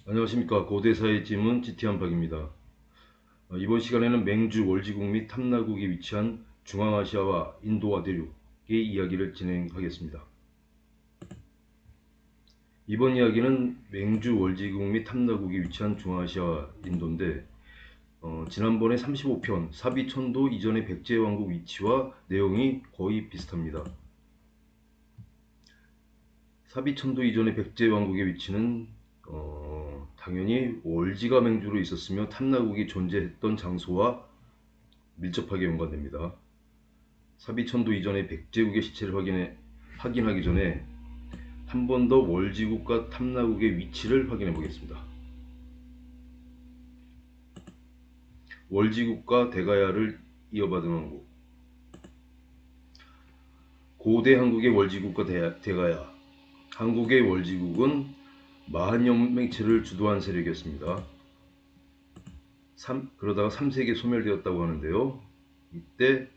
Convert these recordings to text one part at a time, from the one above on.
안녕하십니까. 고대사의 짐은 지티한박입니다. 이번 시간에는 맹주 월지국 및 탐나국에 위치한 중앙아시아와 인도와 대륙의 이야기를 진행하겠습니다. 이번 이야기는 맹주 월지국 및 탐나국에 위치한 중앙아시아와 인도인데 지난번에 35편 사비천도 이전의 백제왕국 위치와 내용이 거의 비슷합니다. 사비천도 이전의 백제왕국의 위치는 당연히 월지가 맹주로 있었으며 탐나국이 존재했던 장소와 밀접하게 연관됩니다. 사비천도 이전의 백제국의 시체를 확인하기 전에 한 번 더 월지국과 탐나국의 위치를 확인해 보겠습니다. 월지국과 대가야를 이어받은 왕국. 고대 한국의 월지국과 대가야. 한국의 월지국은 마한연맹체를 주도한 세력이었습니다. 그러다가 3세기에 소멸되었다고 하는데요. 이때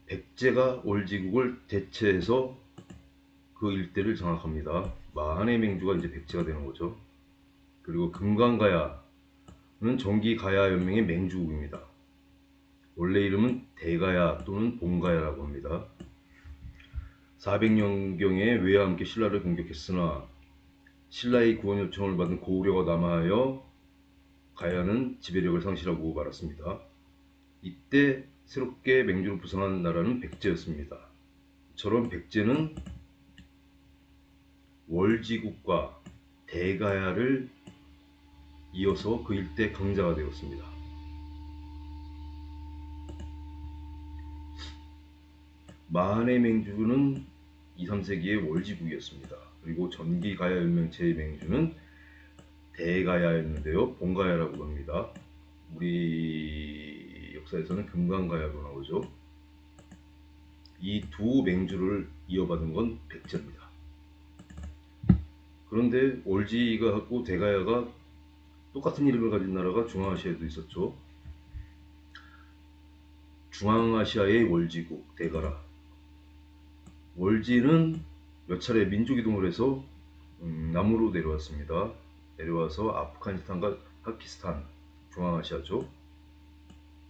백제가 월지국을 대체해서 그 일대를 장악합니다. 마한의 맹주가 이제 백제가 되는 거죠. 그리고 금강가야는 정기가야 연맹의 맹주국입니다. 원래 이름은 대가야 또는 봉가야라고 합니다. 400년경에 외와 함께 신라를 공격했으나 신라의 구원 요청을 받은 고구려가 남하하여 가야는 지배력을 상실하고 말았습니다. 이때 새롭게 맹주로 부상한 나라는 백제였습니다. 이처럼 백제는 월지국과 대가야를 이어서 그 일대 강자가 되었습니다. 마한의 맹주는 2, 3세기의 월지국이었습니다. 그리고 전기가야 연맹체의 맹주는 대가야였는데요. 봉가야라고 합니다. 우리 역사에서는 금강가야로 나오죠. 이 두 맹주를 이어받은 건 백제입니다. 그런데 월지가 하고 대가야가 똑같은 이름을 가진 나라가 중앙아시아에도 있었죠. 중앙아시아의 월지국 대가라. 월지는 몇 차례 민족이동을 해서 남으로 내려왔습니다. 내려와서 아프가니스탄과 파키스탄, 중앙아시아죠.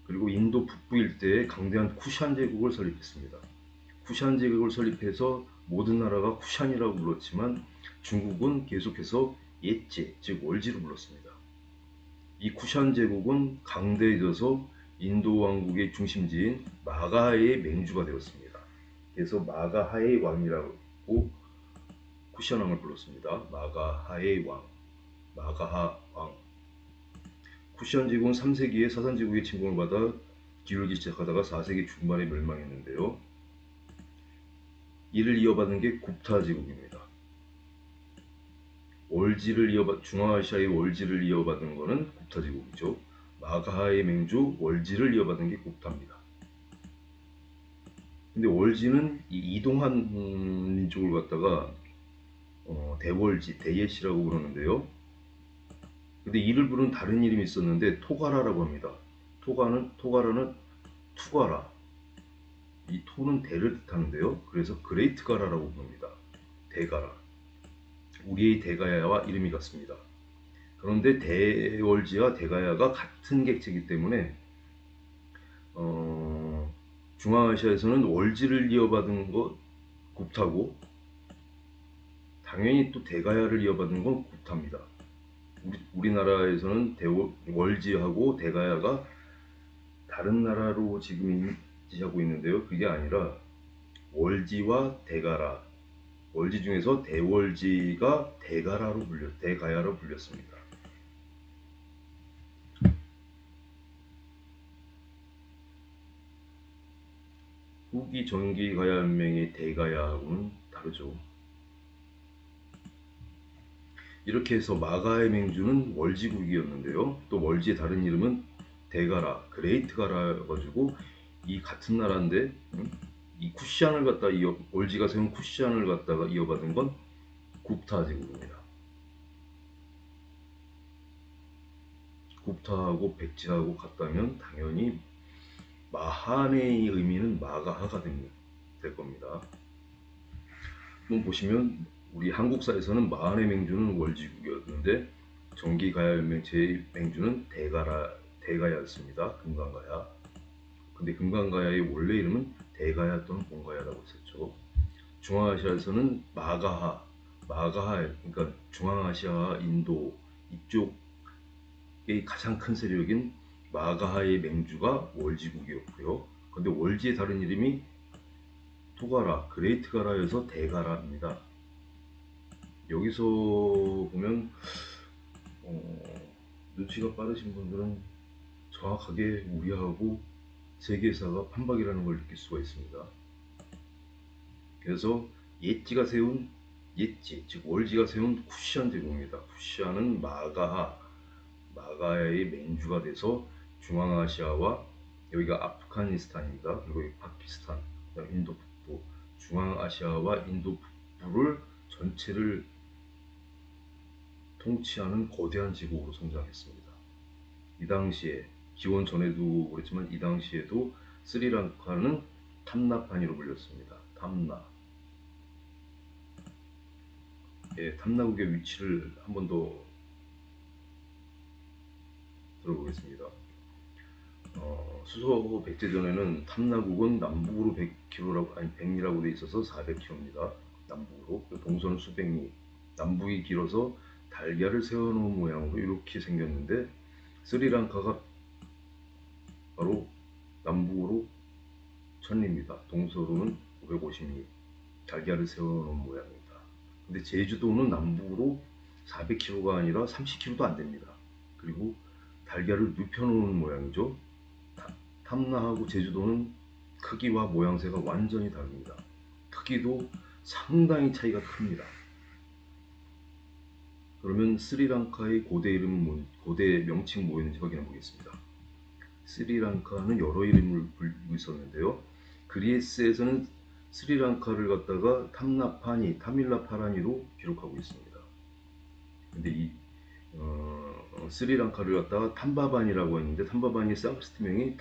그리고 인도 북부 일대에 강대한 쿠샨 제국을 설립했습니다. 쿠샨 제국을 설립해서 모든 나라가 쿠샨이라고 불렀지만 중국은 계속해서 옛제, 즉 월지로 불렀습니다. 이 쿠샨 제국은 강대해져서 인도 왕국의 중심지인 마가하의 맹주가 되었습니다. 그래서 마가하의 왕이라고 쿠샨 왕을 불렀습니다. 마가하의 왕, 마가하 왕. 쿠션 제국은 3세기에 사산 제국의 침공을 받아 기울기 시작하다가 4세기 중반에 멸망했는데요. 이를 이어받은 게 굽타 제국입니다. 중앙아시아의 월지를 이어받은 것은 굽타 제국이죠. 마가하의 맹주 월지를 이어받은 게 굽타입니다. 근데 월지는 이 이동한 민족을 갖다가 대월지, 대예시라고 그러는데요. 근데 이를 부르는 다른 이름이 있었는데 토가라라고 합니다. 토가라는 투가라. 이 토는 대를 뜻하는데요. 그래서 그레이트 가라라고 부릅니다. 대가라. 우리의 대가야와 이름이 같습니다. 그런데 대월지와 대가야가 같은 객체이기 때문에 중앙아시아에서는 월지를 이어받은 것 굽타고 당연히 또 대가야를 이어받은 건 굽타입니다. 우리나라에서는 월지하고 대가야가 다른 나라로 지금 인지하고 있는데요. 그게 아니라 월지와 대가라, 월지 중에서 대월지가 대가야로 불렸습니다. 후기 전기가야 연맹의 대가야하고는 다르죠. 이렇게 해서 마가의 맹주는 월지국이었는데요. 또 월지의 다른 이름은 대가라, 그레이트 가라여가지고 이 같은 나라인데 이 쿠시안을 갖다 월지가 세운 쿠시안을 갖다가 이어받은 건 굽타 제국입니다. 굽타하고 백제하고 같다면 당연히 마한의 의미는 마가하가 될 겁니다. 한번 보시면 우리 한국사에서는 마한의 맹주는 월지국이었는데 정기가야연맹 제1맹주는 대가야였습니다. 금강가야. 근데 금강가야의 원래 이름은 대가야 또는 본가야라고 했었죠. 중앙아시아에서는 마가하, 그러니까 중앙아시아와 인도 이쪽의 가장 큰 세력인 마가하의 맹주가 월지국이었고요. 근데 월지의 다른 이름이 토가라, 그레이트 가라여서 대가라입니다. 여기서 보면 눈치가 빠르신 분들은 정확하게 우리하고 세계사가 판박이라는 걸 느낄 수가 있습니다. 그래서 즉 월지가 세운 쿠시안 제국입니다. 쿠시안은 마가야의 맹주가 돼서 중앙아시아와 여기가 아프가니스탄입니다. 그리고 여기 파키스탄, 인도 북부, 중앙아시아와 인도 북부를 전체를 통치하는 거대한 제국으로 성장했습니다. 이 당시에 기원 전에도 그랬지만 이 당시에도 스리랑카는 탐나파니로 불렸습니다. 탐나. 예, 탐나국의 위치를 한 번 더 들어보겠습니다. 수서 백제전에는 탐나국은 남북으로 100리라고 돼 있어서 400km입니다. 남북으로. 동서는 수백 리. 남북이 길어서 달걀을 세워놓은 모양으로 이렇게 생겼는데 스리랑카가 바로 남북으로 1000리입니다. 동서로는 550리. 달걀을 세워놓은 모양입니다. 근데 제주도는 남북으로 400km가 아니라 30km도 안 됩니다. 그리고 달걀을 눕혀놓은 모양이죠. 탐나하고 제주도는 크기와 모양새가 완전히 다릅니다. 크기도 상당히 차이가 큽니다. 그러면 스리랑카의 고대 명칭 뭐였는지 확인해 보겠습니다. 스리랑카는 여러 이름을 불리고 있었는데요. 그리스에서는 스리랑카를 갖다가 타밀라파라니로 기록하고 있습니다. 근데 이 스리랑카를 갖다가 탐바바니라고 했는데 탐바바니의 상스트명이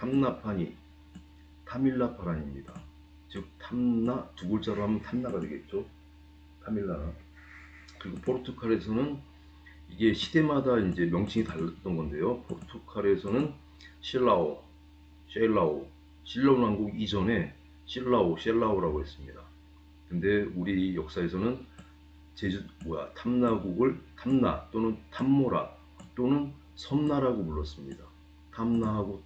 타밀라파란입니다. 즉 탐나 두 글자로 하면 탐나가 되겠죠. 타밀라나. 그리고 포르투갈에서는 이게 시대마다 이제 명칭이 달랐던 건데요. 포르투갈에서는 쉘라오 왕국 이전에 쉘라오라고 했습니다. 근데 우리 역사에서는 탐나 또는 탐모라 또는 섬나라고 불렀습니다. 탐나하고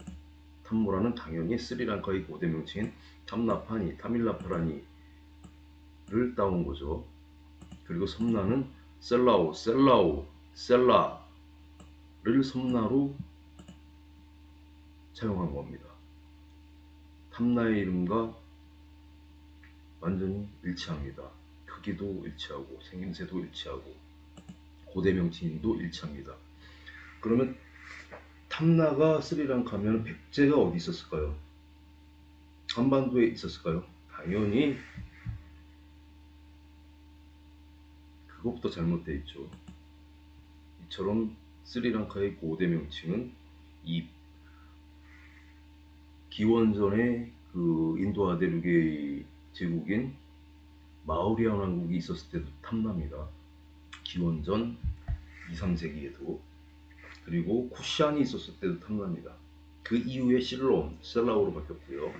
탐모라는 당연히 스리랑카의 고대 명칭인 타밀라파라니를 따온 거죠. 그리고 섬나는 셀라를 섬나로 사용한 겁니다. 탐나의 이름과 완전히 일치합니다. 크기도 일치하고 생김새도 일치하고 고대 명칭도 일치합니다. 그러면 탐나가 스리랑카면 백제가 어디 있었을까요? 한반도에 있었을까요? 당연히 그것부터 잘못되어 있죠. 이처럼 스리랑카의 고대 명칭은 이 기원전에 그 인도 아대륙의 제국인 마우리안 왕국이 있었을 때도 탐나입니다. 기원전 2, 3세기에도. 그리고 쿠시안이 있었을 때도 탐나입니다. 그 이후에 셀라오로 바뀌었고요.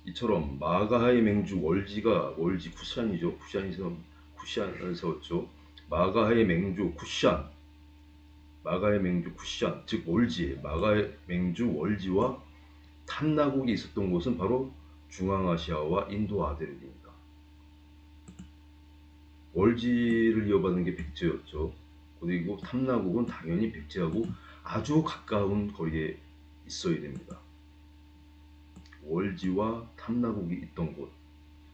이처럼 마가하의 맹주 월지 쿠시안이죠. 쿠시안을 세웠죠. 마가하의 맹주 쿠시안, 즉 마가의 맹주 월지와 탐나국이 있었던 곳은 바로 중앙아시아와 인도 아대륙입니다. 월지를 이어받은 게 백제였죠. 그리고 탐나국은 당연히 백제하고 아주 가까운 거리에 있어야 됩니다. 월지와 탐나국이 있던 곳,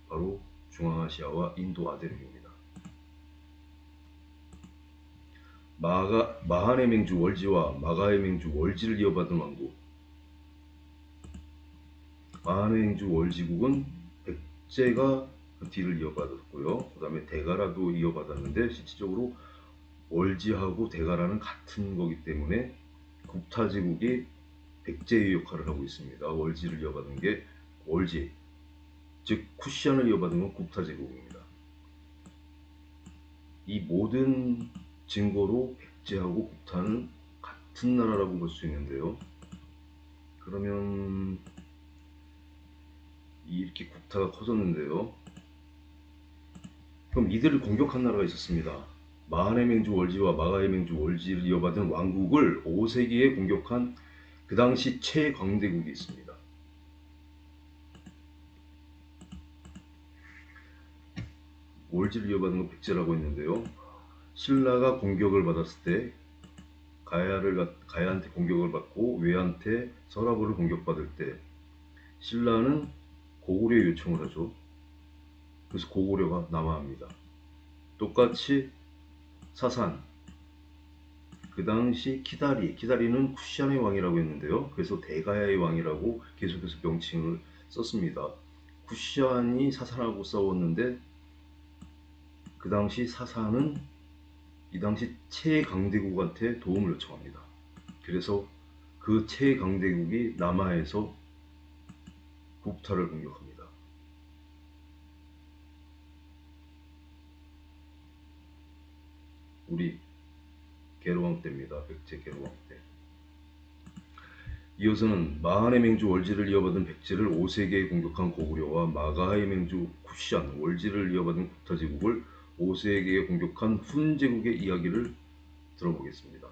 바로 중앙아시아와 인도 아대륙입니다. 마한의 맹주 월지와 마가의 맹주 월지를 이어받은 왕국. 마한의 맹주 월지국은 백제가 그 뒤를 이어받았고요. 그 다음에 대가라도 이어받았는데 실질적으로 월지하고 대가라는 같은 거기 때문에 국타제국이 백제의 역할을 하고 있습니다. 월지를 이어받은 게 월지, 즉 쿠시안을 이어받은 건 국타제국입니다. 이 모든 증거로 백제하고 국타는 같은 나라라고 볼 수 있는데요. 그러면 이렇게 국타가 커졌는데요. 그럼 이들을 공격한 나라가 있었습니다. 마하의 맹주 월지와 마가의 맹주 월지를 이어받은 왕국을 5세기에 공격한 그 당시 최강대국이 있습니다. 월지를 이어받은 건 백제라고 했는데요. 신라가 공격을 받았을 때 가야한테 공격을 받고 외한테 서라부를 공격받을 때 신라는 고구려에 요청을 하죠. 그래서 고구려가 남하합니다. 똑같이 사산, 그 당시 키다리는 쿠시안의 왕이라고 했는데요. 그래서 대가야의 왕이라고 계속해서 명칭을 썼습니다. 쿠시안이 사산하고 싸웠는데 그 당시 사산은 이 당시 최강대국한테 도움을 요청합니다. 그래서 그 최강대국이 남하에서 국타를 공격합니다. 우리 계로왕 때입니다. 백제 계로왕 때. 이어서는 마하의 맹주 월지를 이어받은 백제를 5세기에 공격한 고구려와 마가의 맹주 쿠시안 월지를 이어받은 국타 제국을 5세기에 공격한 훈 제국의 이야기를 들어보겠습니다.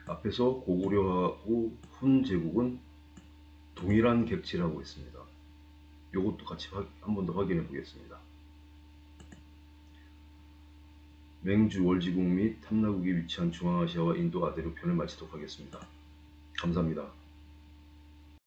앞에서 고구려하고 훈 제국은 동일한 객지라고 했습니다. 이것도 같이 한 번 더 확인해 보겠습니다. 맹주 월지국 및 탐나국이 위치한 중앙아시아와 인도 아대륙 편을 마치도록 하겠습니다. 감사합니다.